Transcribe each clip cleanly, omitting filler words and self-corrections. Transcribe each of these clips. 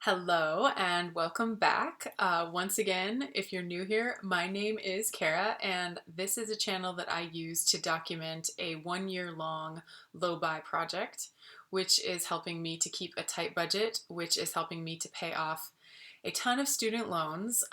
Hello and welcome back. Once again, if you're new here, my name is Kara, and this is a channel that I use to document a 1 year long low buy project, which is helping me to keep a tight budget, which is helping me to pay off a ton of student loans.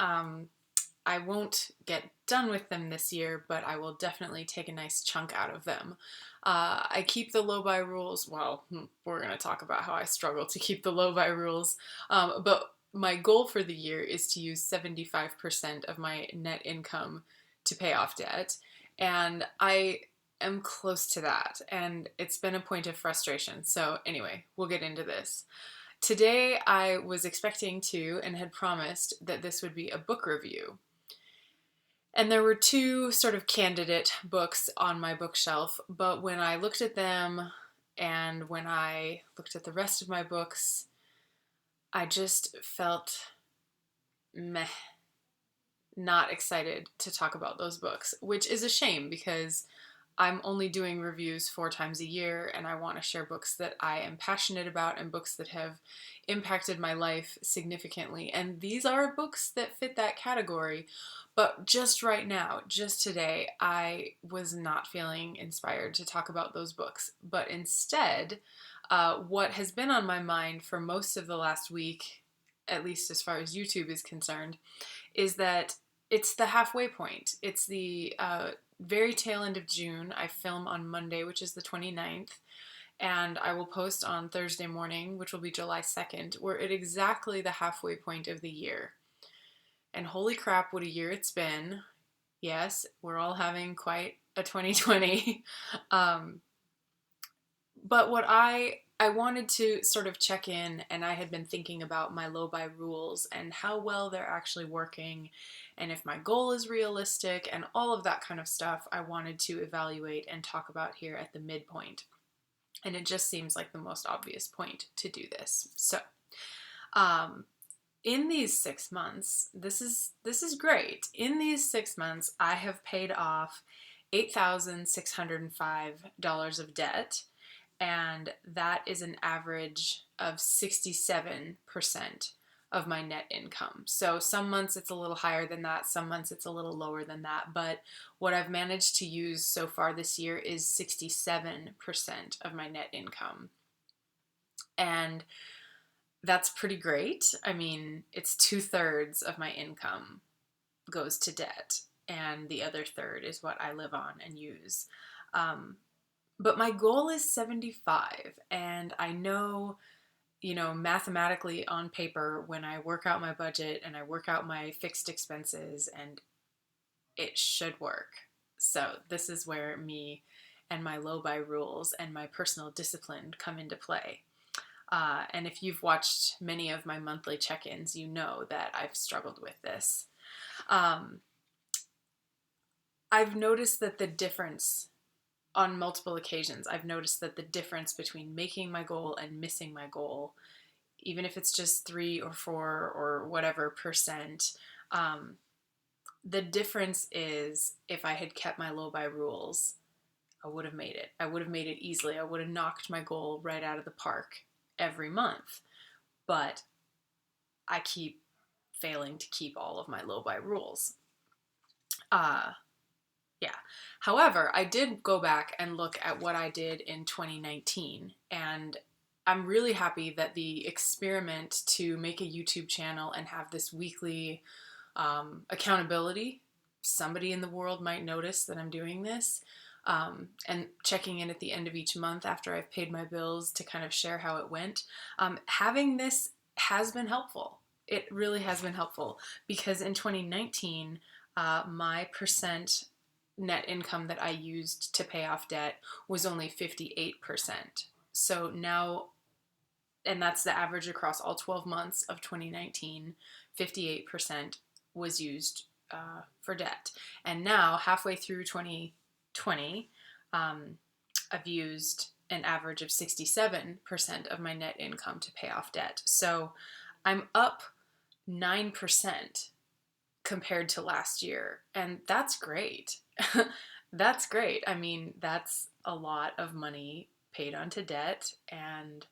I won't get done with them this year, but I will definitely take a nice chunk out of them. I keep the low buy rules. Well, we're going to talk about how I struggle to keep the low buy rules. But my goal for the year is to use 75% of my net income to pay off debt. And I am close to that. And it's been a point of frustration. So, anyway, we'll get into this. Today, I was expecting to and had promised that this would be a book review. And there were two sort of candidate books on my bookshelf, but when I looked at them and when I looked at the rest of my books, I just felt meh, not excited to talk about those books, which is a shame because I'm only doing reviews 4 times a year and I want to share books that I am passionate about and books that have impacted my life significantly. And these are books that fit that category. But just right now, just today, I was not feeling inspired to talk about those books. But instead, what has been on my mind for most of the last week, at least as far as YouTube is concerned, is that it's the halfway point. It's the very tail end of June. I film on Monday, which is the 29th, and I will post on Thursday morning, which will be July 2nd. We're at exactly the halfway point of the year. And holy crap, what a year it's been. Yes, we're all having quite a 2020. But what I wanted to sort of check in, and I had been thinking about my low buy rules and how well they're actually working, and if my goal is realistic, and all of that kind of stuff I wanted to evaluate and talk about here at the midpoint. And it just seems like the most obvious point to do this. So, in these 6 months, this is great. In these 6 months, I have paid off $8,605 of debt, and that is an average of 67% of my net income. So some months it's a little higher than that, some months it's a little lower than that, but what I've managed to use so far this year is 67% of my net income. And that's pretty great. I mean, it's 2/3 of my income goes to debt, and the other third is what I live on and use. But my goal is 75, and I know, mathematically on paper, when I work out my budget and I work out my fixed expenses, and it should work. So this is where me and my low buy rules and my personal discipline come into play. And if you've watched many of my monthly check-ins, you know that I've struggled with this. I've noticed that the difference on multiple occasions, I've noticed that the difference between making my goal and missing my goal, even if it's just 3 or 4 or whatever percent, the difference is if I had kept my low buy rules, I would have made it. I would have made it easily. I would have knocked my goal right out of the park every month. But I keep failing to keep all of my low buy rules. Yeah. However, I did go back and look at what I did in 2019, and I'm really happy that the experiment to make a YouTube channel and have this weekly accountability, somebody in the world might notice that I'm doing this, and checking in at the end of each month after I've paid my bills to kind of share how it went. Having this has been helpful. It really has been helpful because in 2019, my percent net income that I used to pay off debt was only 58%. So now, and that's the average across all 12 months of 2019, 58% was used for debt. And now, halfway through 2020, I've used an average of 67% of my net income to pay off debt. So I'm up 9% compared to last year, and that's great. That's great. I mean, that's a lot of money paid onto debt, and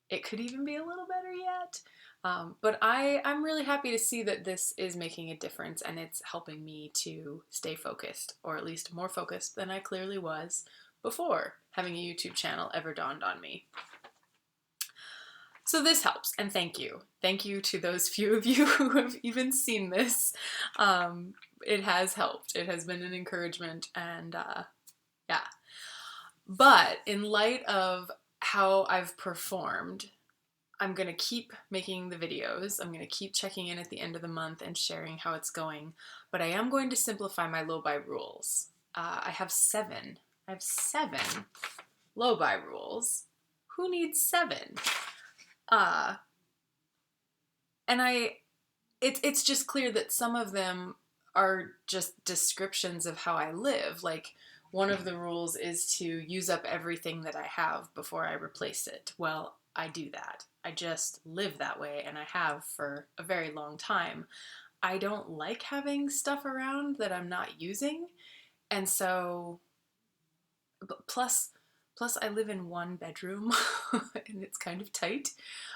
it could even be a little better yet. But I'm really happy to see that this is making a difference and it's helping me to stay focused, or at least more focused than I clearly was before having a YouTube channel ever dawned on me. So this helps, and thank you. Thank you to those few of you who have even seen this. It has helped. It has been an encouragement, and yeah. But in light of how I've performed, I'm going to keep making the videos. I'm going to keep checking in at the end of the month and sharing how it's going. But I am going to simplify my low-buy rules. I have 7. I have 7 low-buy rules. Who needs 7? And it's just clear that some of them are just descriptions of how I live. Like, one of the rules is to use up everything that I have before I replace it. Well, I do that. I just live that way, and I have for a very long time. I don't like having stuff around that I'm not using, and so plus I live in one bedroom and it's kind of tight.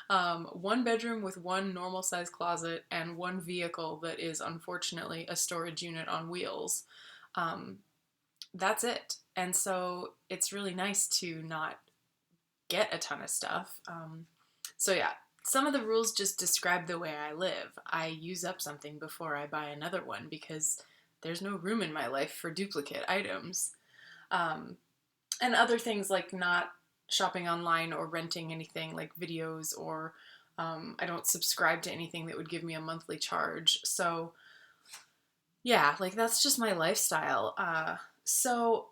One bedroom with one normal size closet and one vehicle that is unfortunately a storage unit on wheels. That's it. And so it's really nice to not get a ton of stuff. So yeah, some of the rules just describe the way I live. I use up something before I buy another one because there's no room in my life for duplicate items. And other things like not shopping online or renting anything like videos, or I don't subscribe to anything that would give me a monthly charge. So yeah, like that's just my lifestyle. So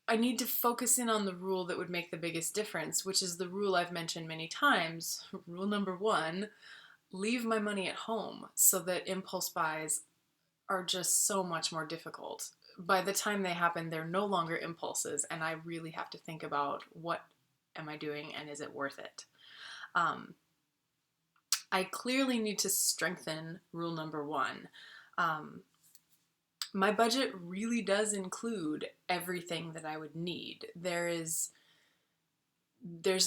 I need to focus in on the rule that would make the biggest difference, which is the rule I've mentioned many times. Rule number 1, leave my money at home so that impulse buys are just so much more difficult. By the time they happen, they're no longer impulses, and I really have to think about what am I doing and is it worth it? I clearly need to strengthen rule number 1. My budget really does include everything that I would need. There's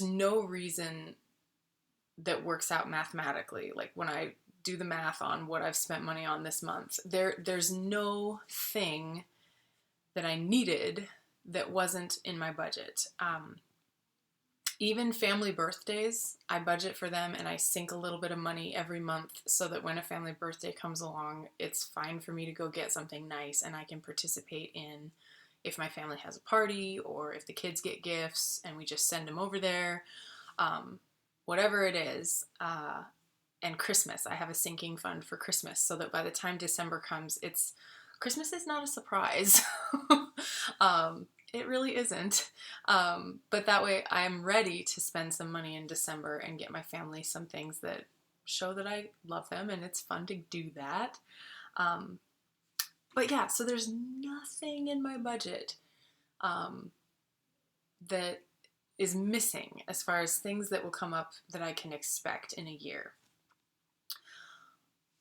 no reason that works out mathematically. Like when I do the math on what I've spent money on this month, there's no thing that I needed that wasn't in my budget. Even family birthdays, I budget for them and I sink a little bit of money every month so that when a family birthday comes along, it's fine for me to go get something nice and I can participate in if my family has a party or if the kids get gifts and we just send them over there. Whatever it is. And Christmas, I have a sinking fund for Christmas so that by the time December comes, Christmas is not a surprise. It really isn't. But that way I'm ready to spend some money in December and get my family some things that show that I love them, and it's fun to do that. But yeah, so there's nothing in my budget that is missing as far as things that will come up that I can expect in a year.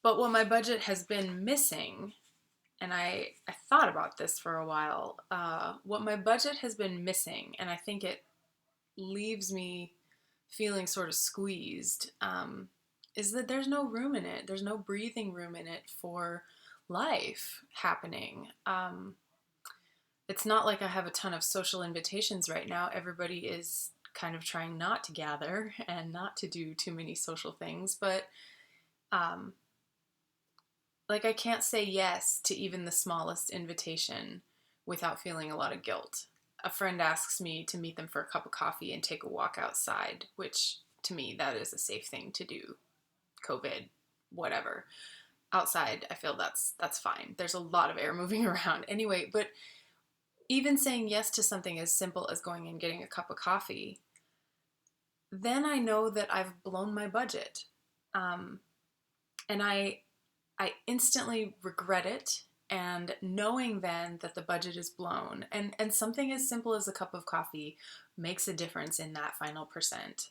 But what my budget has been missing, and I thought about this for a while, what my budget has been missing, and I think it leaves me feeling sort of squeezed, is that there's no room in it. There's no breathing room in it for life happening. It's not like I have a ton of social invitations right now. Everybody is kind of trying not to gather and not to do too many social things, but like I can't say yes to even the smallest invitation without feeling a lot of guilt. A friend asks me to meet them for a cup of coffee and take a walk outside, which to me, that is a safe thing to do. COVID, whatever. Outside, I feel that's fine. There's a lot of air moving around. Anyway, but even saying yes to something as simple as going and getting a cup of coffee, then I know that I've blown my budget. And I instantly regret it, and knowing then that the budget is blown, and something as simple as a cup of coffee makes a difference in that final percent.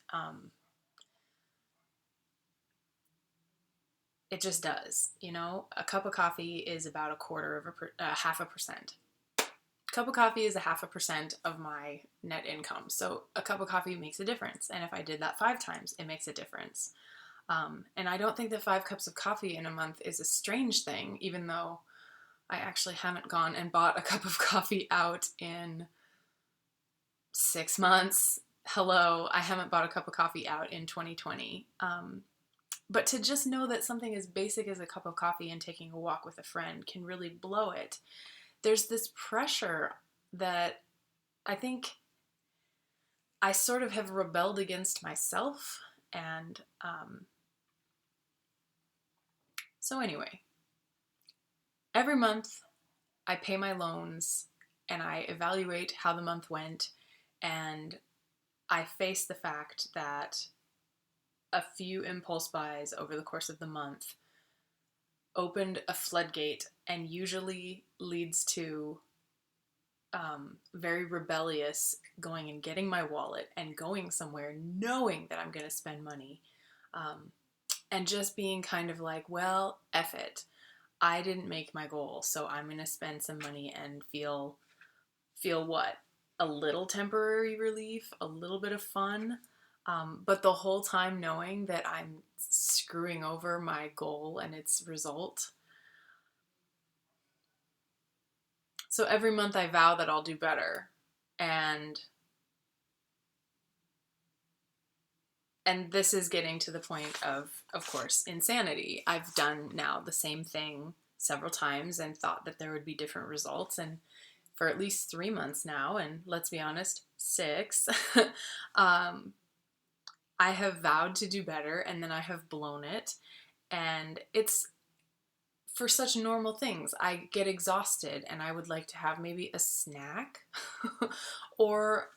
It just does, you know? A cup of coffee is about half a percent. A cup of coffee is a half a percent of my net income. So a cup of coffee makes a difference. And if I did that 5 times, it makes a difference. And I don't think that 5 cups of coffee in a month is a strange thing, even though I actually haven't gone and bought a cup of coffee out in 6 months. Hello, I haven't bought a cup of coffee out in 2020. But to just know that something as basic as a cup of coffee and taking a walk with a friend can really blow it. There's this pressure that I think I sort of have rebelled against myself. And so, anyway, every month I pay my loans and I evaluate how the month went. And I face the fact that a few impulse buys over the course of the month opened a floodgate and usually leads to very rebellious going and getting my wallet and going somewhere knowing that I'm going to spend money, and just being kind of like, well, F it. I didn't make my goal, so I'm going to spend some money and feel what? A little temporary relief, a little bit of fun, but the whole time knowing that I'm screwing over my goal and its result. So every month I vow that I'll do better. And this is getting to the point of course, insanity. I've done now the same thing several times and thought that there would be different results. And for at least 3 months now, and let's be honest, 6, I have vowed to do better and then I have blown it. And it's for such normal things. I get exhausted and I would like to have maybe a snack or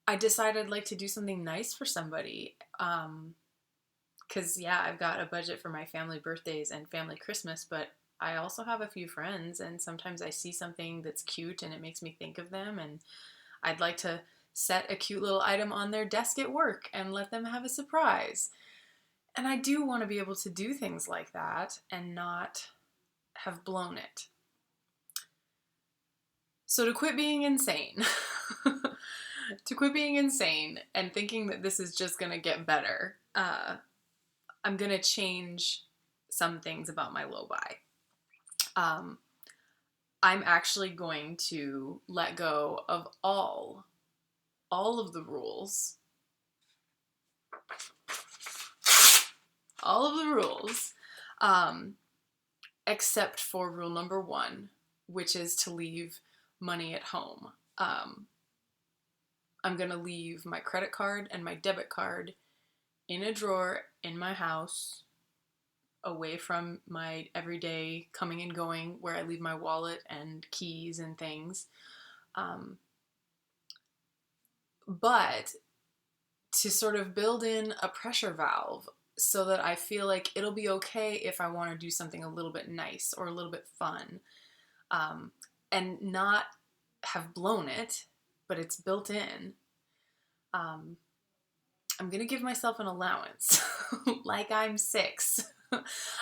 I decided I'd like to do something nice for somebody. Because, yeah, I've got a budget for my family birthdays and family Christmas, but I also have a few friends, and sometimes I see something that's cute and it makes me think of them, and I'd like to set a cute little item on their desk at work and let them have a surprise. And I do want to be able to do things like that and not have blown it. So to quit being insane, and thinking that this is just going to get better, I'm going to change some things about my low buy. I'm actually going to let go of all of the rules, except for rule number 1, which is to leave money at home. I'm going to leave my credit card and my debit card in a drawer in my house, away from my everyday coming and going where I leave my wallet and keys and things. But to sort of build in a pressure valve so that I feel like it'll be okay if I want to do something a little bit nice or a little bit fun, and not have blown it, but it's built in. I'm going to give myself an allowance like I'm 6.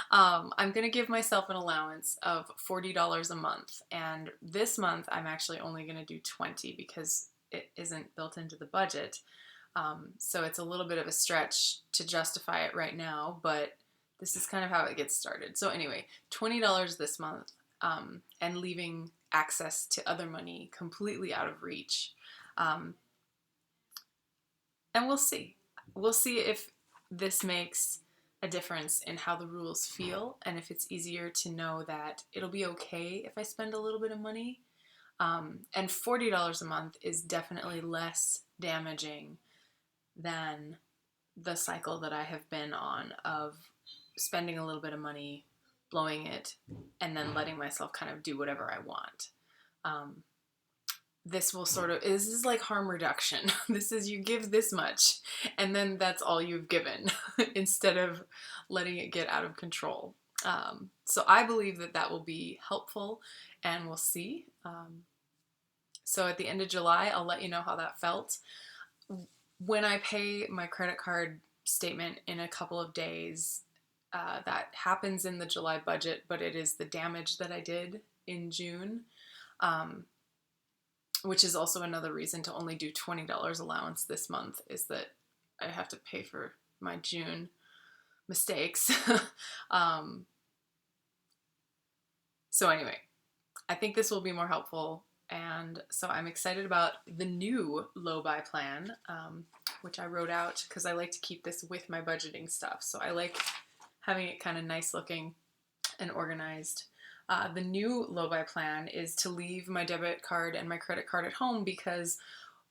I'm going to give myself an allowance of $40 a month. And this month, I'm actually only going to do 20 because it isn't built into the budget. So it's a little bit of a stretch to justify it right now, but this is kind of how it gets started. So anyway, $20 this month, and leaving access to other money completely out of reach. And we'll see. We'll see if this makes a difference in how the rules feel and if it's easier to know that it'll be okay if I spend a little bit of money. And $40 a month is definitely less damaging than the cycle that I have been on of spending a little bit of money, blowing it, and then letting myself kind of do whatever I want. This is like harm reduction. This is, you give this much and then that's all you've given instead of letting it get out of control. So I believe that will be helpful, and we'll see. So at the end of July, I'll let you know how that felt. When I pay my credit card statement in a couple of days, that happens in the July budget, but it is the damage that I did in June. Which is also another reason to only do $20 allowance this month, is that I have to pay for my June mistakes. um, so anyway, I think this will be more helpful. And so I'm excited about the new low-buy plan, which I wrote out because I like to keep this with my budgeting stuff. So I like having it kind of nice looking and organized. The new low-buy plan is to leave my debit card and my credit card at home because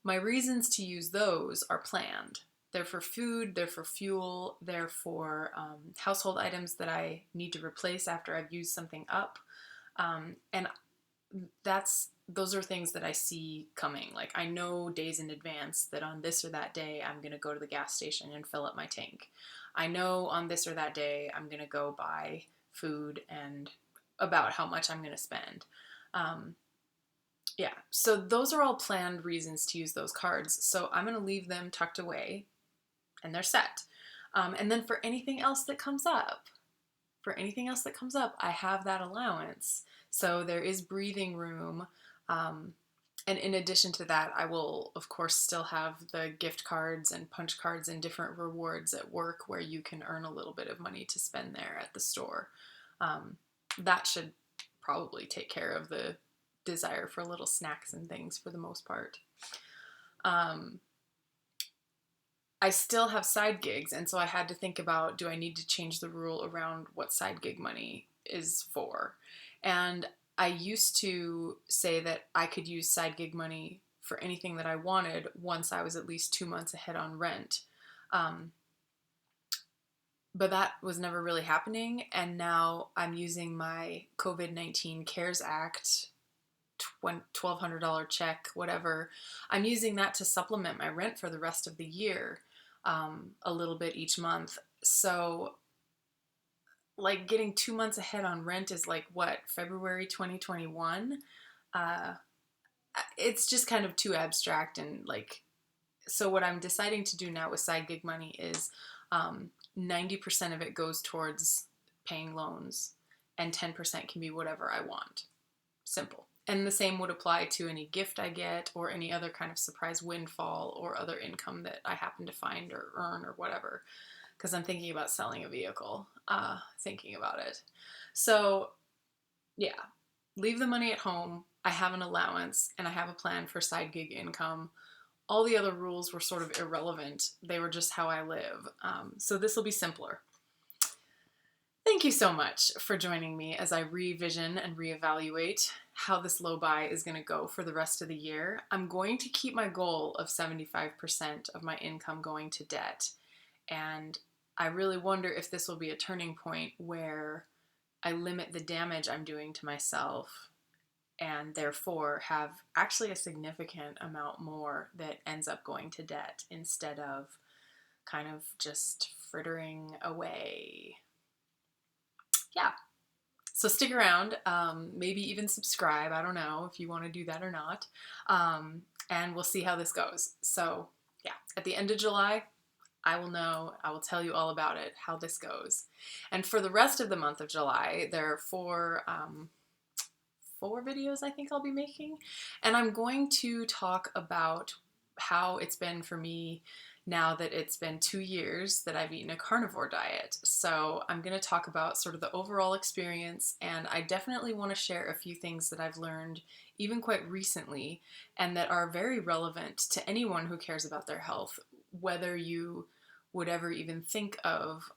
my reasons to use those are planned. They're for food, they're for fuel, they're for household items that I need to replace after I've used something up. And those are things that I see coming. Like I know days in advance that on this or that day I'm going to go to the gas station and fill up my tank. I know on this or that day I'm going to go buy food and about how much I'm going to spend. Yeah, so those are all planned reasons to use those cards. So I'm going to leave them tucked away and they're set. And then for anything else that comes up, I have that allowance. So there is breathing room. And in addition to that, I will, of course, still have the gift cards and punch cards and different rewards at work where you can earn a little bit of money to spend there at the store. That should probably take care of the desire for little snacks and things for the most part. I still have side gigs, and so I had to think about, do I need to change the rule around what side gig money is for? And I used to say that I could use side gig money for anything that I wanted once I was at least 2 months ahead on rent. But that was never really happening, and now I'm using my COVID-19 CARES Act $1,200 check, whatever. I'm using that to supplement my rent for the rest of the year, a little bit each month. So like getting 2 months ahead on rent is like what, February 2021? It's just kind of too abstract. And like, so what I'm deciding to do now with side gig money is 90% of it goes towards paying loans and 10% can be whatever I want. Simple. And the same would apply to any gift I get or any other kind of surprise windfall or other income that I happen to find or earn or whatever. Because I'm thinking about selling a vehicle, thinking about it. So yeah, leave the money at home. I have an allowance and I have a plan for side gig income. All the other rules were sort of irrelevant. They were just how I live. So this will be simpler. Thank you so much for joining me as I revision and reevaluate how this low buy is going to go for the rest of the year. I'm going to keep my goal of 75% of my income going to debt. And I really wonder if this will be a turning point where I limit the damage I'm doing to myself and therefore have actually a significant amount more that ends up going to debt instead of kind of just frittering away. Yeah. So stick around, maybe even subscribe. I don't know if you want to do that or not. And we'll see how this goes. So yeah, at the end of July, I will know, I will tell you all about it, how this goes. And for the rest of the month of July, there are four videos I think I'll be making. And I'm going to talk about how it's been for me now that it's been 2 years that I've eaten a carnivore diet. So I'm going to talk about sort of the overall experience, and I definitely want to share a few things that I've learned even quite recently and that are very relevant to anyone who cares about their health, whether you would ever even think of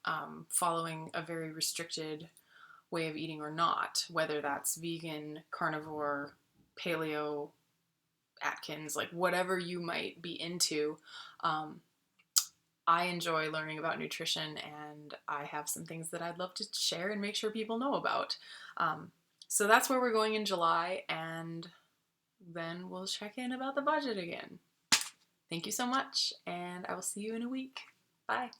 following a very restricted way of eating or not, whether that's vegan, carnivore, paleo, Atkins, like whatever you might be into. I enjoy learning about nutrition, and I have some things that I'd love to share and make sure people know about. So that's where we're going in July, and then we'll check in about the budget again. Thank you so much, and I will see you in a week. Bye.